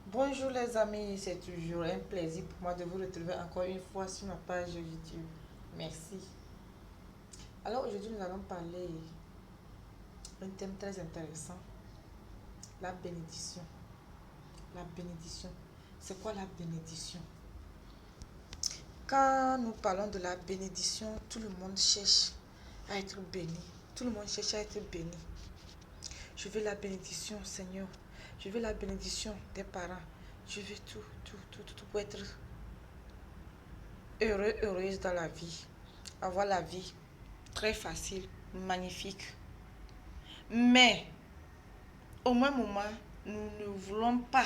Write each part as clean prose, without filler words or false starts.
Bonjour les amis, c'est toujours un plaisir pour moi de vous retrouver encore une fois sur ma page YouTube. Merci. Alors aujourd'hui nous allons parler d'un thème très intéressant, la bénédiction. La bénédiction. C'est quoi la bénédiction? Quand nous parlons de la bénédiction, tout le monde cherche à être béni. Tout le monde cherche à être béni. Je veux la bénédiction, Seigneur. Je veux la bénédiction des parents. Je veux tout pour être heureux, heureuse dans la vie. Avoir la vie très facile, magnifique. Mais au même moment, nous ne voulons pas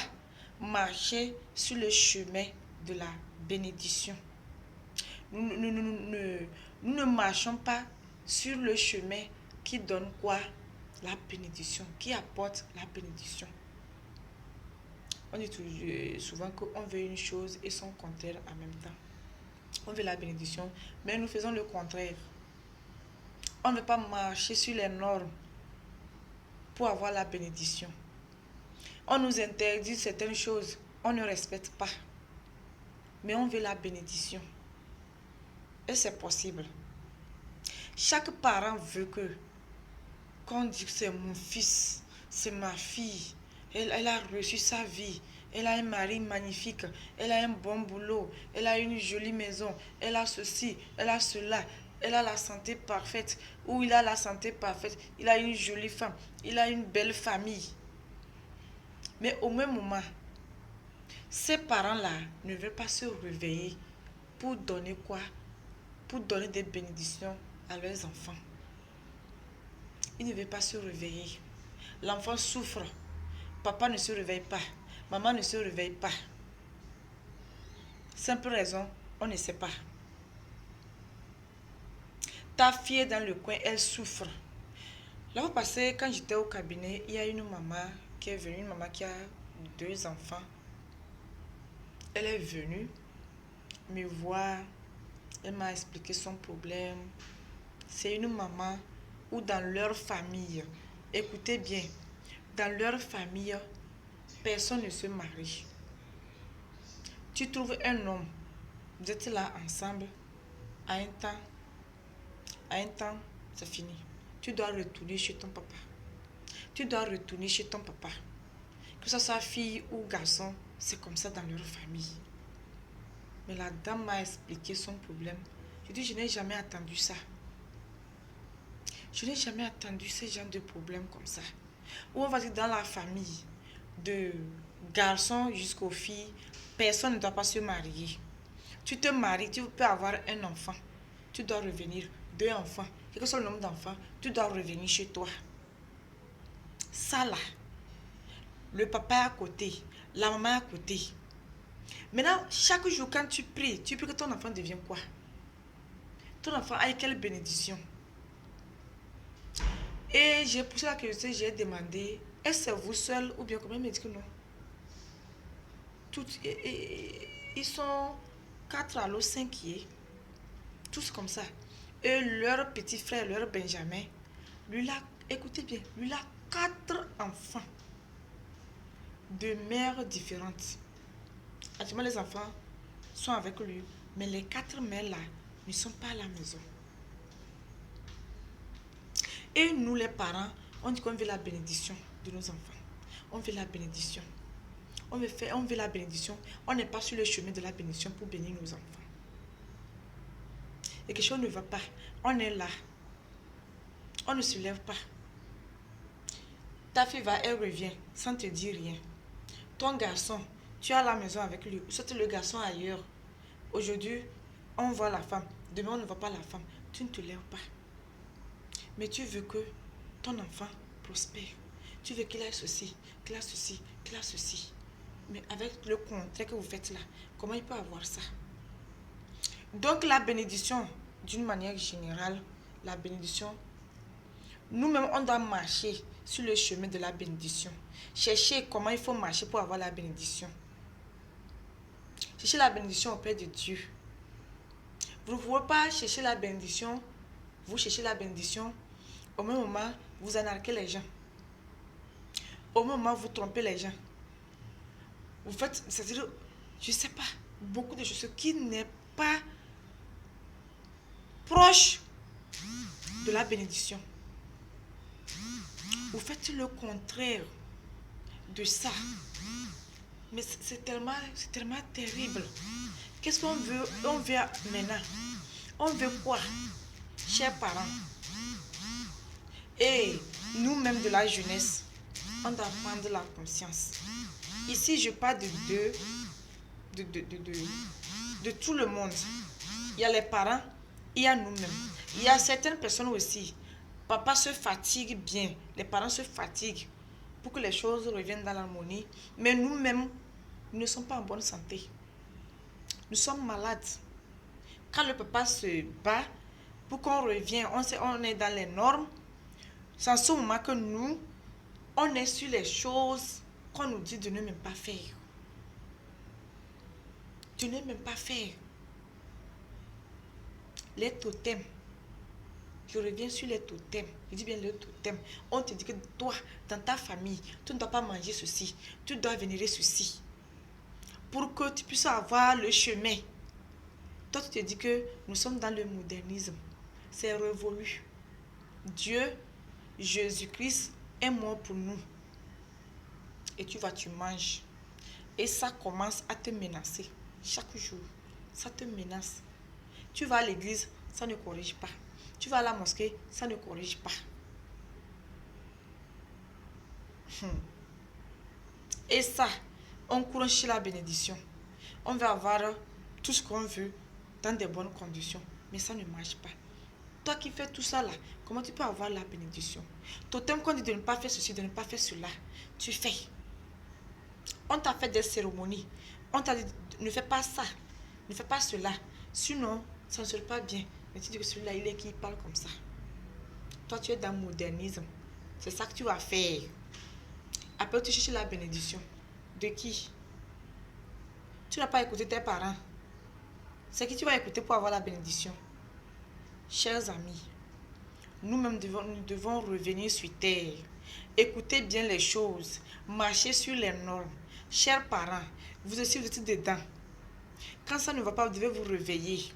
marcher sur le chemin de la bénédiction. Nous ne marchons pas sur le chemin qui donne quoi? La bénédiction, qui apporte la bénédiction. On dit souvent qu'on veut une chose et son contraire en même temps. On veut la bénédiction, mais nous faisons le contraire. On ne veut pas marcher sur les normes pour avoir la bénédiction. On nous interdit certaines choses, on ne respecte pas. Mais on veut la bénédiction. Et c'est possible. Chaque parent veut qu'on dise que c'est mon fils, c'est ma fille. Elle a reçu sa vie. Elle a un mari magnifique. Elle a un bon boulot. Elle a une jolie maison. Elle a ceci, elle a cela. Elle a la santé parfaite. Ou il a la santé parfaite. Il a une jolie femme. Il a une belle famille. Mais au même moment, ces parents-là ne veulent pas se réveiller pour donner quoi? Pour donner des bénédictions à leurs enfants. Ils ne veulent pas se réveiller. L'enfant souffre. Papa ne se réveille pas. Maman ne se réveille pas. Simple raison, on ne sait pas. Ta fille est dans le coin, elle souffre. La fois passée, quand j'étais au cabinet, il y a une maman qui est venue, une maman qui a 2 enfants. Elle est venue me voir. Elle m'a expliqué son problème. C'est une maman où dans leur famille, écoutez bien, dans leur famille, personne ne se marie. Tu trouves un homme, vous êtes là ensemble, à un temps, c'est fini. Tu dois retourner chez ton papa. Tu dois retourner chez ton papa. Que ce soit fille ou garçon, c'est comme ça dans leur famille. Mais la dame m'a expliqué son problème. Je dis, je n'ai jamais attendu ça. Je n'ai jamais attendu ce genre de problème comme ça. Où on va dire dans la famille, de garçons jusqu'aux filles, personne ne doit pas se marier. Tu te maries, tu peux avoir un enfant. Tu dois revenir, 2 enfants. Quel que soit le nombre d'enfants, tu dois revenir chez toi. Ça là, le papa est à côté, la maman est à côté. Maintenant, chaque jour quand tu pries que ton enfant devienne quoi? Ton enfant a quelle bénédiction? Et j'ai poussé la curiosité, j'ai demandé, est-ce que c'est vous seul ou bien comment? Il m'a dit que non. Ils sont 4 à l'eau 5 qui est. Tous comme ça. Et leur petit frère, leur Benjamin, lui là, écoutez bien, lui là, 4 enfants de mères différentes. Actuellement, les enfants sont avec lui, mais les 4 mères là ne sont pas à la maison. Et nous, les parents, on dit qu'on veut la bénédiction de nos enfants. On veut la bénédiction. On veut la bénédiction. On n'est pas sur le chemin de la bénédiction pour bénir nos enfants. Et quelque chose ne va pas. On est là. On ne se lève pas. Ta fille va, elle revient sans te dire rien. Ton garçon, tu es à la maison avec lui. Soit le garçon ailleurs. Aujourd'hui, on voit la femme. Demain, on ne voit pas la femme. Tu ne te lèves pas. Mais tu veux que ton enfant prospère. Tu veux qu'il ait ceci, qu'il ait ceci, qu'il ait ceci. Mais avec le contraire que vous faites là, comment il peut avoir ça? Donc la bénédiction, d'une manière générale, la bénédiction, nous-mêmes, on doit marcher sur le chemin de la bénédiction. Chercher comment il faut marcher pour avoir la bénédiction. Chercher la bénédiction auprès de Dieu. Vous ne pouvez pas chercher la bénédiction, vous cherchez la bénédiction, au même moment, vous anarquez les gens. Au même moment, vous trompez les gens. Vous faites, c'est-à-dire, je ne sais pas, beaucoup de choses qui n'est pas proche de la bénédiction. Vous faites le contraire de ça. Mais c'est tellement terrible. Qu'est-ce qu'on veut? On veut maintenant. On veut quoi, chers parents? Et nous-mêmes de la jeunesse, on doit prendre la conscience. Ici, je parle de tout le monde. Il y a les parents, il y a nous-mêmes. Il y a certaines personnes aussi. Papa se fatigue bien, les parents se fatiguent pour que les choses reviennent dans l'harmonie. Mais nous-mêmes, nous ne sommes pas en bonne santé. Nous sommes malades. Quand le papa se bat pour qu'on revienne, on est dans les normes. C'est en ce moment que nous, on est sur les choses qu'on nous dit de ne même pas faire. De ne même pas faire. Les totems. Je reviens sur les totems. Je dis bien les totems. On te dit que toi, dans ta famille, tu ne dois pas manger ceci. Tu dois vénérer ceci. Pour que tu puisses avoir le chemin. Toi, tu te dis que nous sommes dans le modernisme. C'est révolu. Dieu, Jésus-Christ, est mort pour nous. Et tu manges. Et ça commence à te menacer. Chaque jour, ça te menace. Tu vas à l'église, ça ne corrige pas. Tu vas à la mosquée, ça ne corrige pas. Et ça, on court chez la bénédiction. On va avoir tout ce qu'on veut dans de bonnes conditions. Mais ça ne marche pas. Toi qui fais tout ça là, comment tu peux avoir la bénédiction? Totem qu'on dit de ne pas faire ceci, de ne pas faire cela, tu fais. On t'a fait des cérémonies. On t'a dit, ne fais pas ça, ne fais pas cela. Sinon, ça ne serait pas bien. Mais tu dis que celui-là, il est qui parle comme ça. Toi, tu es dans le modernisme. C'est ça que tu vas faire. Après, tu cherches la bénédiction. De qui? Tu n'as pas écouté tes parents. C'est qui tu vas écouter pour avoir la bénédiction? Chers amis, nous-mêmes nous devons revenir sur terre. Écoutez bien les choses. Marchez sur les normes. Chers parents, vous aussi vous êtes dedans. Quand ça ne va pas, vous devez vous réveiller.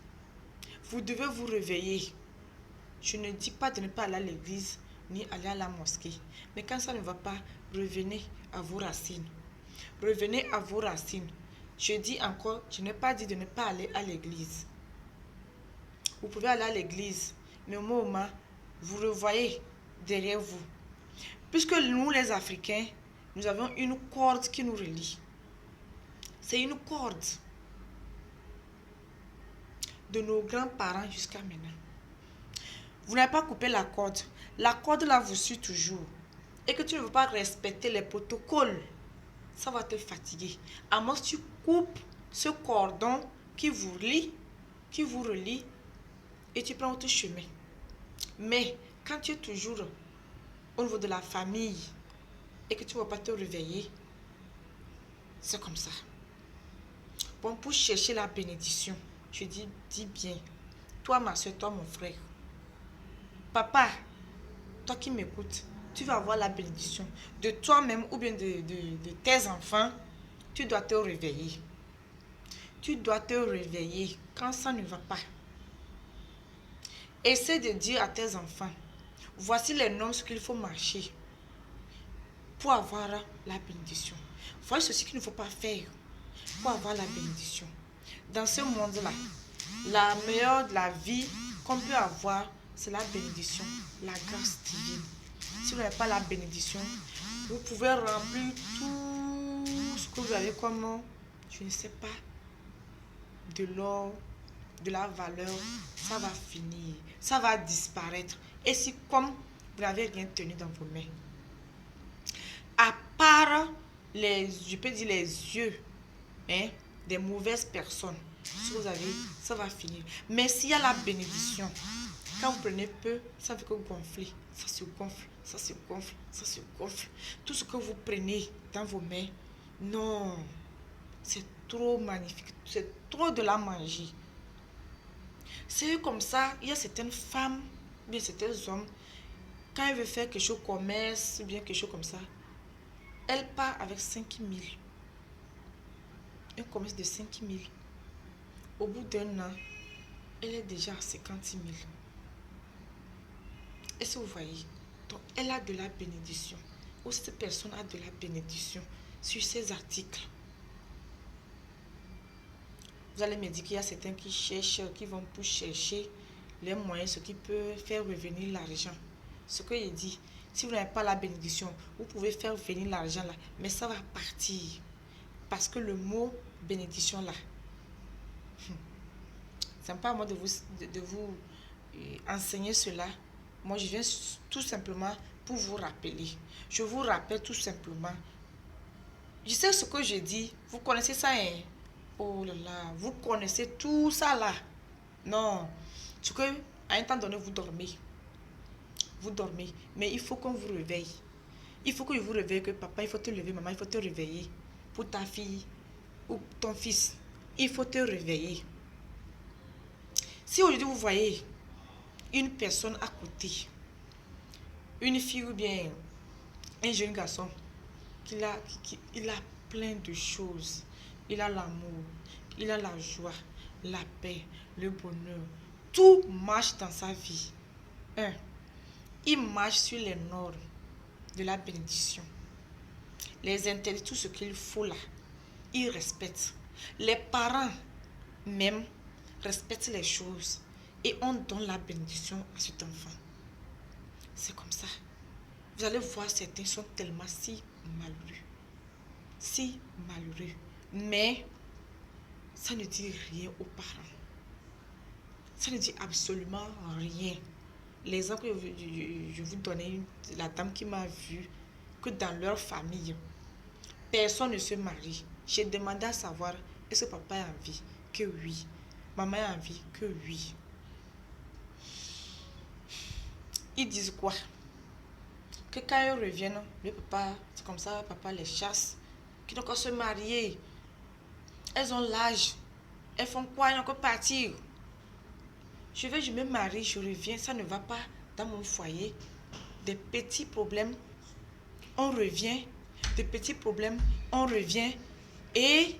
Vous devez vous réveiller. Je ne dis pas de ne pas aller à l'église ni aller à la mosquée. Mais quand ça ne va pas, revenez à vos racines. Revenez à vos racines. Je dis encore, je n'ai pas dit de ne pas aller à l'église. Vous pouvez aller à l'église, mais au moment, vous revoyez derrière vous. Puisque nous, les Africains, nous avons une corde qui nous relie. C'est une corde de nos grands-parents jusqu'à maintenant. Vous n'avez pas coupé la corde. La corde là vous suit toujours. Et que tu ne veux pas respecter les protocoles, ça va te fatiguer. À moins que tu coupes ce cordon qui vous relie, et tu prends autre chemin. Mais quand tu es toujours au niveau de la famille et que tu ne vas pas te réveiller, c'est comme ça. Bon, pour chercher la bénédiction, je dis bien, toi ma soeur, toi mon frère, papa, toi qui m'écoutes, tu vas avoir la bénédiction de toi-même ou bien de tes enfants. Tu dois te réveiller. Tu dois te réveiller quand ça ne va pas. Essaie de dire à tes enfants, voici les normes sur qu'il faut marcher pour avoir la bénédiction. Voici ce qu'il ne faut pas faire pour avoir la bénédiction. Dans ce monde-là, la meilleure de la vie qu'on peut avoir, c'est la bénédiction, la grâce divine. Si vous n'avez pas la bénédiction, vous pouvez remplir tout ce que vous avez comme, je ne sais pas, de l'or, de la valeur, ça va finir, ça va disparaître. Et si comme vous n'avez rien tenu dans vos mains, à part je peux dire les yeux, des mauvaises personnes, si vous avez, ça va finir. Mais s'il y a la bénédiction, quand vous prenez peu, ça fait que gonfler, ça se gonfle, ça se gonfle, ça se gonfle. Tout ce que vous prenez dans vos mains, non, c'est trop magnifique, c'est trop de la magie. C'est comme ça, il y a certaines femmes, bien certains hommes, quand ils veulent faire quelque chose commerce, bien quelque chose comme ça, elle part avec 5 000. un commerce de 5 000. Au bout d'un an, elle est déjà à 50 000. Est-ce que vous voyez? Donc, elle a de la bénédiction. Ou cette personne a de la bénédiction sur ces articles. Vous allez me dire qu'il y a certains qui cherchent, qui vont pour chercher les moyens, ce qui peut faire revenir l'argent. Ce que je dis, si vous n'avez pas la bénédiction, vous pouvez faire venir l'argent là, mais ça va partir. Parce que le mot bénédiction là, ce n'est pas à moi de vous enseigner cela. Moi, je viens tout simplement pour vous rappeler. Je vous rappelle tout simplement. Je sais ce que je dis. Vous connaissez ça, hein? Oh là là, vous connaissez tout ça là. Non. Ce que, à un temps donné, vous dormez. Vous dormez. Mais il faut qu'on vous réveille. Il faut que je vous réveille, que papa, il faut te lever, maman, il faut te réveiller. Pour ta fille ou ton fils, il faut te réveiller. Si aujourd'hui vous voyez une personne à côté, une fille ou bien un jeune garçon, il a plein de choses. Il a l'amour, il a la joie, la paix, le bonheur. Tout marche dans sa vie. Il marche sur les normes de la bénédiction. Les interdits, tout ce qu'il faut là, il respecte. Les parents même respectent les choses et on donne la bénédiction à cet enfant. C'est comme ça. Vous allez voir, certains sont tellement si malheureux. Si malheureux. Mais ça ne dit rien aux parents. Ça ne dit absolument rien. L'exemple que je vous donnais, la dame qui m'a vu, que dans leur famille, personne ne se marie. J'ai demandé à savoir, est-ce que papa a envie? Que oui. Maman a envie? Que oui. Ils disent quoi? Que quand ils reviennent, le papa, c'est comme ça, papa les chasse. Qu'ils n'ont qu'à se marier. Elles ont l'âge. Elles font quoi? Elles n'ont qu'à partir. Je me marie, je reviens, ça ne va pas dans mon foyer. Des petits problèmes, on revient. Des petits problèmes, on revient. Et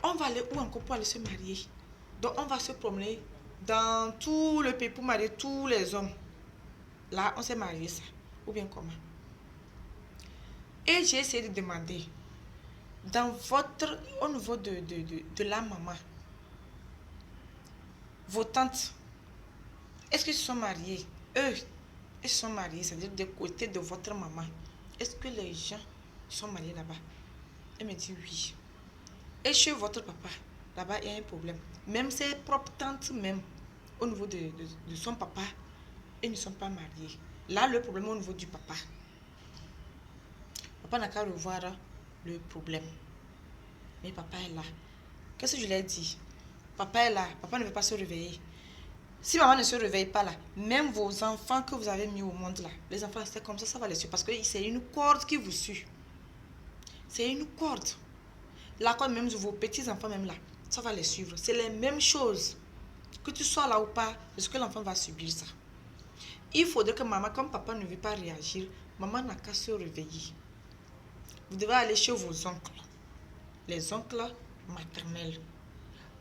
on va aller où encore pour aller se marier? Donc on va se promener dans tout le pays pour marier tous les hommes. Là, on s'est marié ça. Ou bien comment? Et j'ai essayé de demander, au niveau de la maman, vos tantes, est-ce qu'ils se sont mariés? Eux, ils se sont mariés, c'est-à-dire des côtés de votre maman. Est-ce que les gens sont mariés là-bas? Elle me dit oui. Et chez votre papa, là-bas, il y a un problème. Même ses propres tantes, même, au niveau de son papa, ils ne sont pas mariés. Là, le problème au niveau du papa. Papa n'a qu'à revoir le problème. Mais papa est là. Qu'est-ce que je lui ai dit? Papa est là. Papa ne veut pas se réveiller. Si maman ne se réveille pas là, même vos enfants que vous avez mis au monde là, les enfants c'est comme ça va les suivre. Parce que c'est une corde qui vous suit. C'est une corde. Là, quand même vos petits-enfants même là, ça va les suivre. C'est les mêmes choses. Que tu sois là ou pas, est-ce que l'enfant va subir ça? Il faudrait que maman, comme papa ne veut pas réagir, maman n'a qu'à se réveiller. Vous devez aller chez vos oncles, les oncles maternels,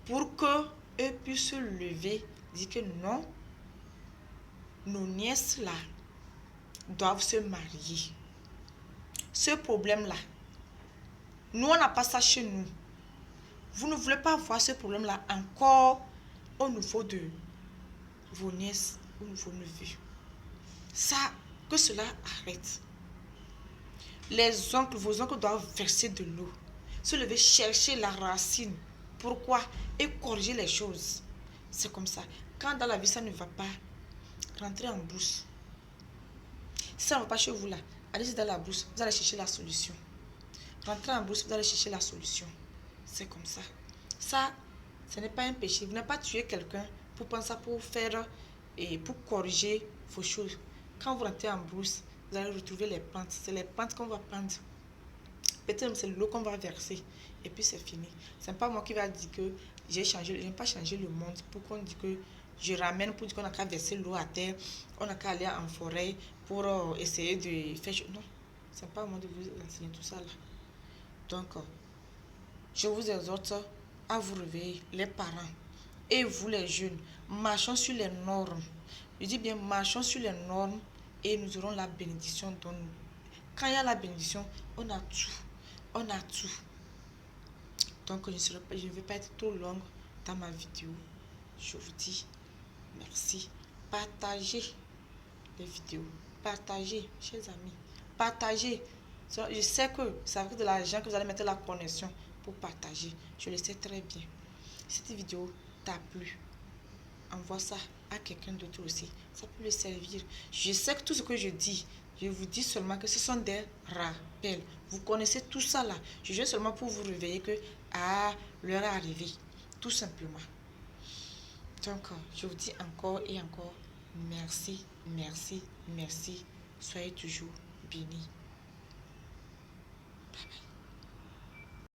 pour qu'eux puissent se lever, dire que non, nos nièces là doivent se marier. Ce problème-là, nous on n'a pas ça chez nous. Vous ne voulez pas voir ce problème-là encore au niveau de vos nièces ou vos neveux. Ça, que cela arrête. Les oncles, vos oncles doivent verser de l'eau, se lever, chercher la racine. Pourquoi? Et corriger les choses. C'est comme ça. Quand dans la vie ça ne va pas, rentrez en brousse. Si ça ne va pas chez vous là, allez dans la brousse, vous allez chercher la solution. Rentrez en brousse, vous allez chercher la solution. C'est comme ça. Ça, ce n'est pas un péché. Vous n'avez pas tué quelqu'un pour penser ça, pour faire et pour corriger vos choses. Quand vous rentrez en brousse, vous allez retrouver les plantes. C'est les plantes qu'on va prendre. Peut-être même c'est l'eau qu'on va verser. Et puis c'est fini. Ce n'est pas moi qui va dire que j'ai changé. Je n'ai pas changé le monde pour qu'on dise que je ramène, pour dire qu'on a qu'à verser l'eau à terre. On a qu'à aller en forêt pour essayer de faire. Non, ce n'est pas à moi de vous enseigner tout ça là. Donc, je vous exhorte à vous réveiller, les parents et vous les jeunes. Marchons sur les normes. Je dis bien, marchons sur les normes et nous aurons la bénédiction. Quand il y a la bénédiction, on a tout. On a tout. Donc, je ne vais pas être trop longue dans ma vidéo. Je vous dis merci. Partagez les vidéos. Partagez, chers amis. Partagez. Je sais que ça va être de l'argent que vous allez mettre la connexion pour partager. Je le sais très bien. Si cette vidéo t'a plu, envoie ça à quelqu'un d'autre aussi. Ça peut le servir. Je sais que tout ce que je vous dis seulement que ce sont des rappels. Vous connaissez tout ça là. Je viens seulement pour vous réveiller que l'heure est arrivée. Tout simplement. Donc, je vous dis encore et encore merci, merci, merci. Soyez toujours bénis.